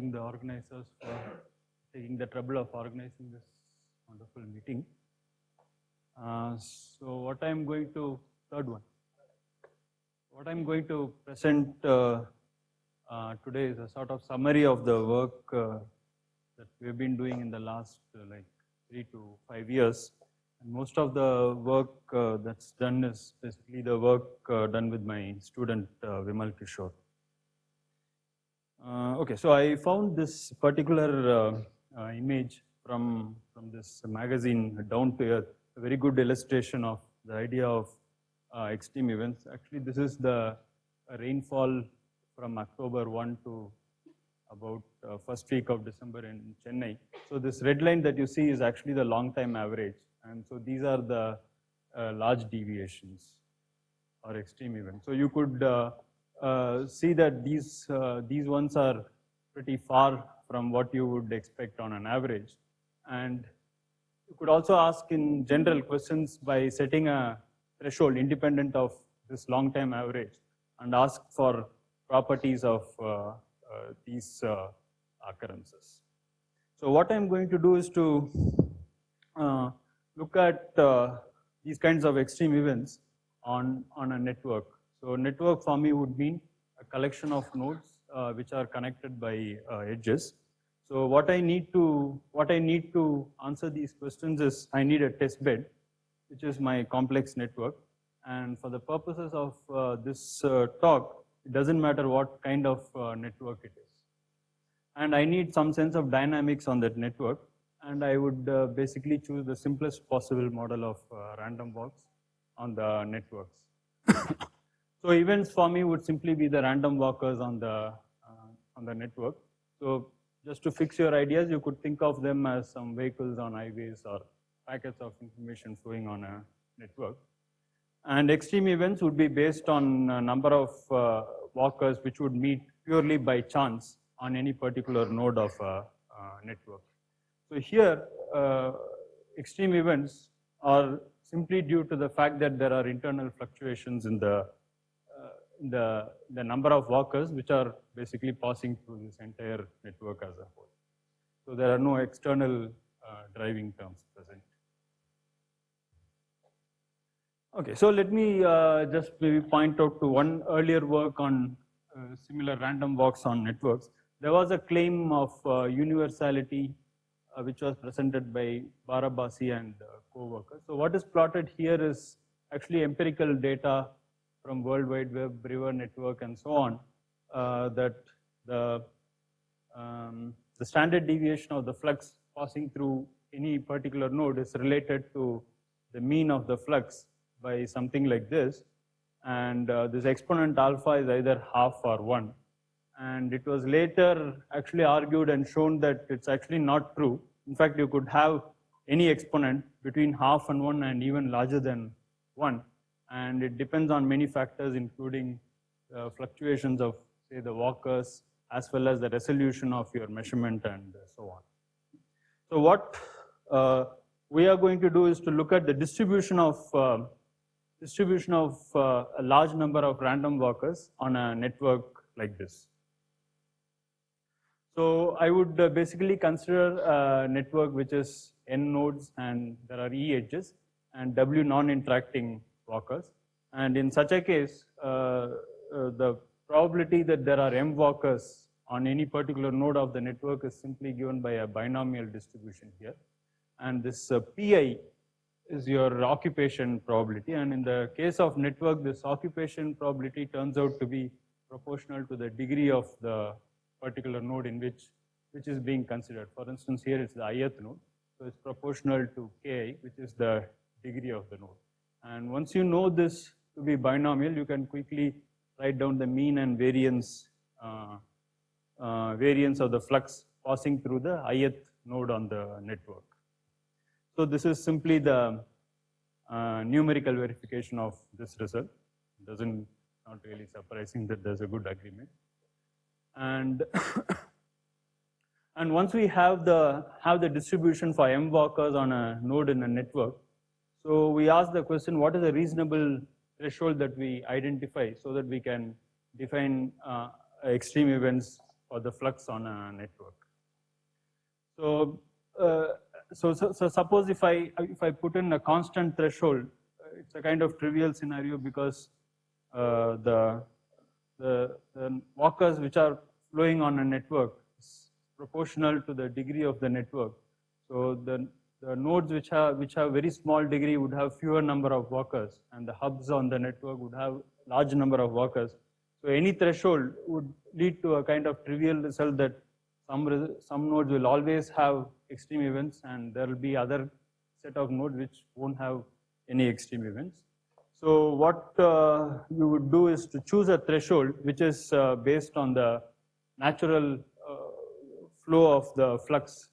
thanking the organizers for taking the trouble of organizing this wonderful meeting. So what I'm going to, third one. What I'm going to present today is a sort of summary of the work that we've been doing in the last like 3 to 5 years. And most of the work that's done is basically the work done with my student Vimal Kishore. Okay, so I found this particular image from this magazine, Down to Earth, a very good illustration of the idea of extreme events. Actually, this is the rainfall from October 1 to about first week of December in Chennai. So this red line that you see is actually the long time average. And so these are the large deviations or extreme events. So you could see that these ones are pretty far from what you would expect on an average. And you could also ask in general questions by setting a threshold independent of this long time average and ask for properties of these occurrences. So what I'm going to do is to look at these kinds of extreme events on a network. So network for me would mean a collection of nodes which are connected by edges. So what I need to answer these questions is I need a test bed, which is my complex network. And for the purposes of this talk, it doesn't matter what kind of network it is. And I need some sense of dynamics on that network. And I would basically choose the simplest possible model of random walks on the networks. So events for me would simply be the random walkers on the network. So just to fix your ideas, you could think of them as some vehicles on highways or packets of information flowing on a network. And extreme events would be based on a number of walkers which would meet purely by chance on any particular node of a network. So here, extreme events are simply due to the fact that there are internal fluctuations in the number of walkers which are basically passing through this entire network as a whole. So there are no external driving terms present. Okay, so let me just maybe point out to one earlier work on similar random walks on networks. There was a claim of universality which was presented by Barabasi and co-workers. So what is plotted here is actually empirical data from World Wide Web, River Network, and so on, that the standard deviation of the flux passing through any particular node is related to the mean of the flux by something like this. And this exponent alpha is either half or 1. And it was later actually argued and shown that it's actually not true. In fact, you could have any exponent between half and 1 and even larger than 1. And it depends on many factors, including fluctuations of, say, the walkers, as well as the resolution of your measurement and so on. So what we are going to do is to look at the distribution of a large number of random walkers on a network like this. So I would basically consider a network which is n nodes and there are e edges and w non-interacting walkers. And in such a case, the probability that there are m walkers on any particular node of the network is simply given by a binomial distribution here. And this pi is your occupation probability. And in the case of network, this occupation probability turns out to be proportional to the degree of the particular node in which is being considered. For instance, here it's the ith node. So it's proportional to ki, which is the degree of the node. And once you know this to be binomial, you can quickly write down the mean and variance of the flux passing through the ith node on the network. So this is simply the numerical verification of this result. Not really surprising that there's a good agreement. And and once we have the distribution for m walkers on a node in a network, so we ask the question, what is a reasonable threshold that we identify so that we can define extreme events for the flux on a network. So, so suppose if I put in a constant threshold, it's a kind of trivial scenario because the walkers which are flowing on a network is proportional to the degree of the network. So the nodes which have very small degree would have fewer number of walkers, and the hubs on the network would have large number of walkers. So any threshold would lead to a kind of trivial result that some nodes will always have extreme events, and there will be other set of nodes which won't have any extreme events. So what you would do is to choose a threshold which is based on the natural flow of the flux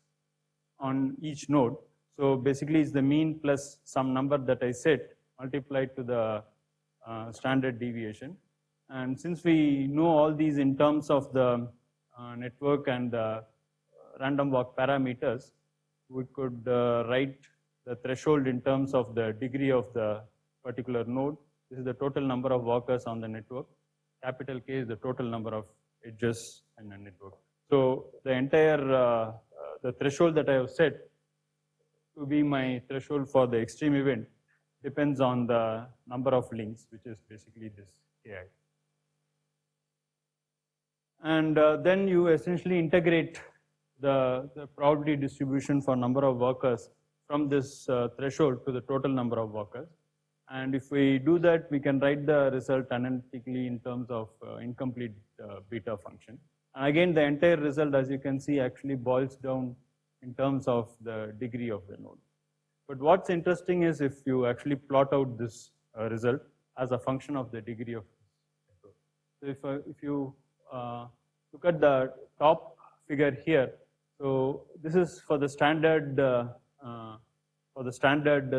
on each node. So basically it's the mean plus some number that I set multiplied to the standard deviation. And since we know all these in terms of the network and the random walk parameters, we could write the threshold in terms of the degree of the particular node. This is the total number of walkers on the network. Capital K is the total number of edges in a network. So the entire the threshold that I have set to be my threshold for the extreme event depends on the number of links, which is basically this Ki. And then you essentially integrate the probability distribution for number of workers from this threshold to the total number of workers. And if we do that, we can write the result analytically in terms of incomplete beta function. And again, the entire result, as you can see, actually boils down in terms of the degree of the node. But what's interesting is if you actually plot out this result as a function of the degree of the network. So if you look at the top figure here, so this is for the standard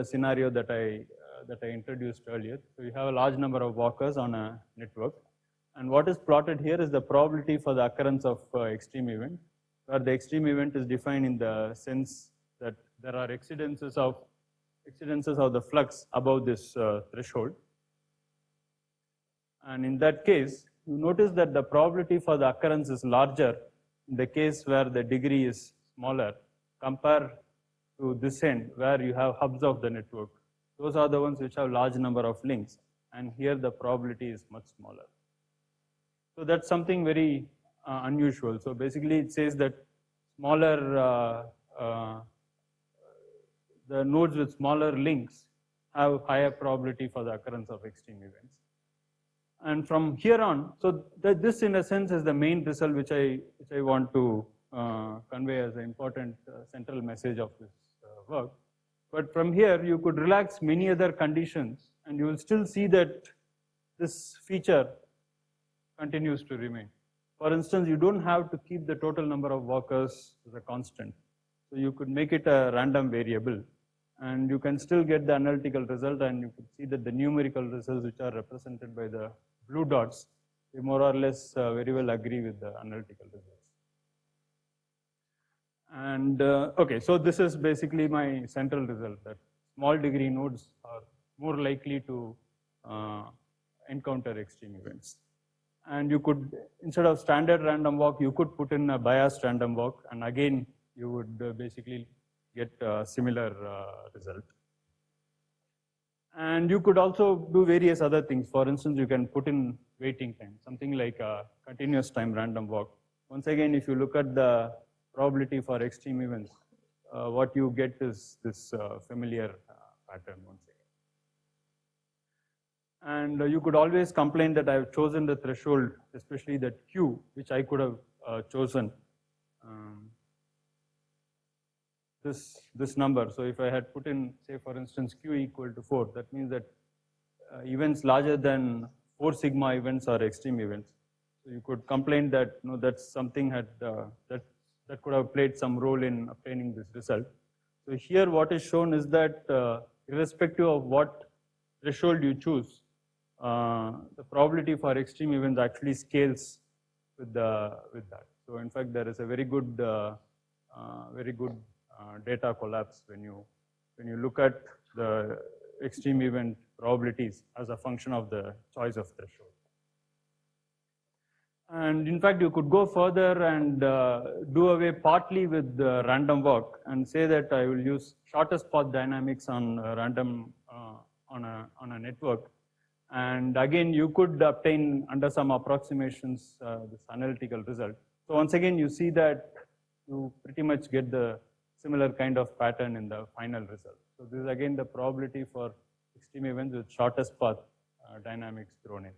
scenario that I introduced earlier. So you have a large number of walkers on a network, and what is plotted here is the probability for the occurrence of extreme event, where the extreme event is defined in the sense that there are exceedances of the flux above this threshold. And in that case, you notice that the probability for the occurrence is larger in the case where the degree is smaller compared to this end where you have hubs of the network. Those are the ones which have large number of links, and here the probability is much smaller. So that's something very unusual. So basically it says that smaller, the nodes with smaller links have higher probability for the occurrence of extreme events. And from here on, so this in a sense is the main result which I want to convey as an important central message of this work. But from here, you could relax many other conditions, and you will still see that this feature continues to remain. For instance, you don't have to keep the total number of walkers as a constant. So you could make it a random variable, and you can still get the analytical result, and you could see that the numerical results which are represented by the blue dots, they more or less very well agree with the analytical results. And okay, so this is basically my central result, that small degree nodes are more likely to encounter extreme events. And you could, instead of standard random walk, you could put in a biased random walk, and again, you would basically get a similar result. And you could also do various other things. For instance, you can put in waiting time, something like a continuous time random walk. Once again, if you look at the probability for extreme events, what you get is this familiar pattern once again. And you could always complain that I have chosen the threshold, especially that Q, which I could have chosen this number. So if I had put in, say, for instance, Q equal to 4, that means that events larger than 4 sigma events are extreme events. So you could complain that that's something that could have played some role in obtaining this result. So here what is shown is that irrespective of what threshold you choose, the probability for extreme events actually scales with that. So in fact, there is a very good data collapse when you look at the extreme event probabilities as a function of the choice of threshold. And in fact, you could go further and do away partly with the random walk and say that I will use shortest path dynamics on random on a network. And again, you could obtain under some approximations this analytical result. So once again, you see that you pretty much get the similar kind of pattern in the final result. So this is again the probability for extreme events with shortest path dynamics thrown in.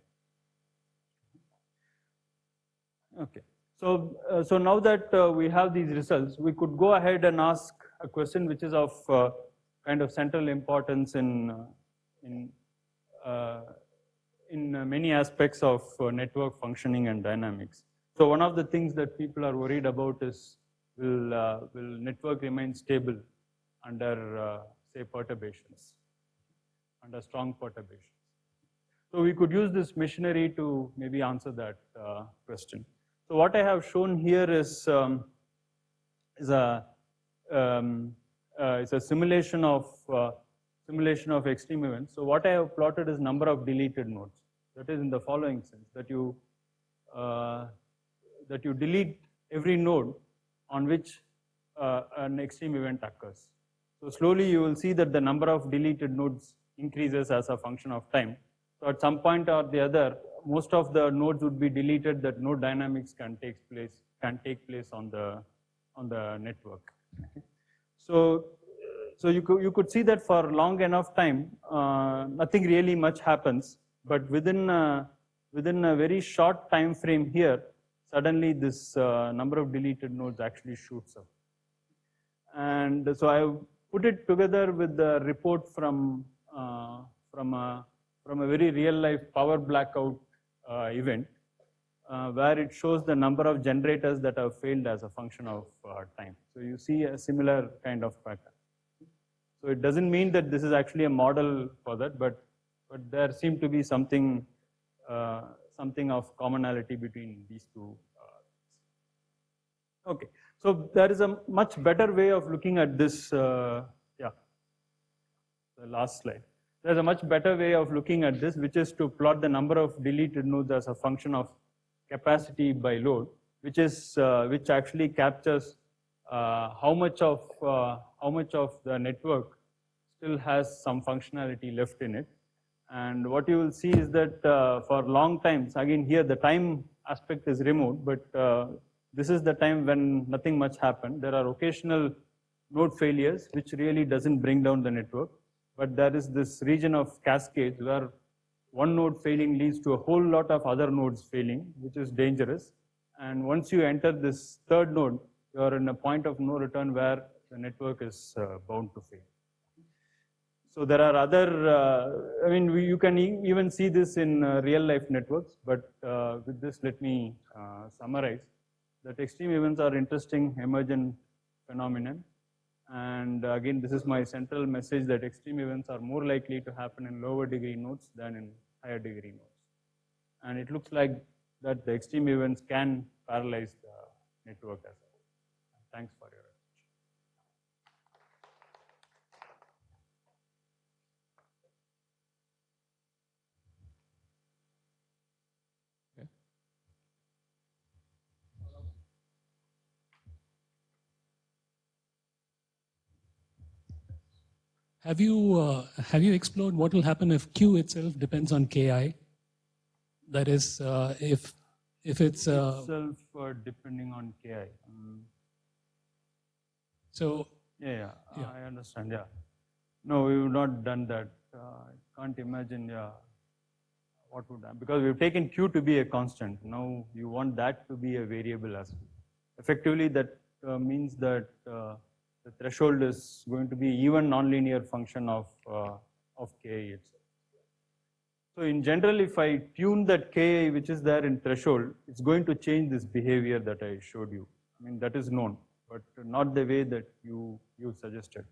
Okay. So now that we have these results, we could go ahead and ask a question which is of kind of central importance in many aspects of network functioning and dynamics. So one of the things that people are worried about is will network remain stable under say perturbations, under strong perturbations. So we could use this machinery to maybe answer that question. So what I have shown here is a simulation of extreme events. So what I have plotted is number of deleted nodes. That is in the following sense, that you delete every node on which an extreme event occurs. So slowly you will see that the number of deleted nodes increases as a function of time. So at some point or the other, most of the nodes would be deleted that node dynamics can take place on the network. Okay. So you could see that for long enough time, nothing really much happens, but within a very short time frame here, suddenly this number of deleted nodes actually shoots up. And so I put it together with the report from a very real life power blackout event, where it shows the number of generators that have failed as a function of time. So you see a similar kind of pattern. So it doesn't mean that this is actually a model for that, but there seemed to be something of commonality between these two. Okay, so there is a much better way of looking at this. The last slide. There's a much better way of looking at this, which is to plot the number of deleted nodes as a function of capacity by load, which actually captures how much of the network still has some functionality left in it. And what you will see is that for long times, again here the time aspect is removed, but this is the time when nothing much happened. There are occasional node failures, which really doesn't bring down the network. But there is this region of cascades where one node failing leads to a whole lot of other nodes failing, which is dangerous. And once you enter this third node, you are in a point of no return where the network is bound to fail. So there are other, you can even see this in real life networks, but with this, let me summarize that extreme events are interesting emergent phenomenon. And again, this is my central message that extreme events are more likely to happen in lower degree nodes than in higher degree nodes. And it looks like that the extreme events can paralyze the network as well. Thanks for your attention. Have you explored what will happen if Q itself depends on Ki? That is, if it's itself depending on Ki. So yeah, I understand. Yeah, no, we have not done that. I can't imagine. Yeah, what would happen, because we've taken Q to be a constant. Now you want that to be a variable as well. Effectively, that means that the threshold is going to be even nonlinear function of Ki itself. So in general, if I tune that Ki which is there in threshold, it's going to change this behavior that I showed you. I mean, that is known, but not the way that you suggested.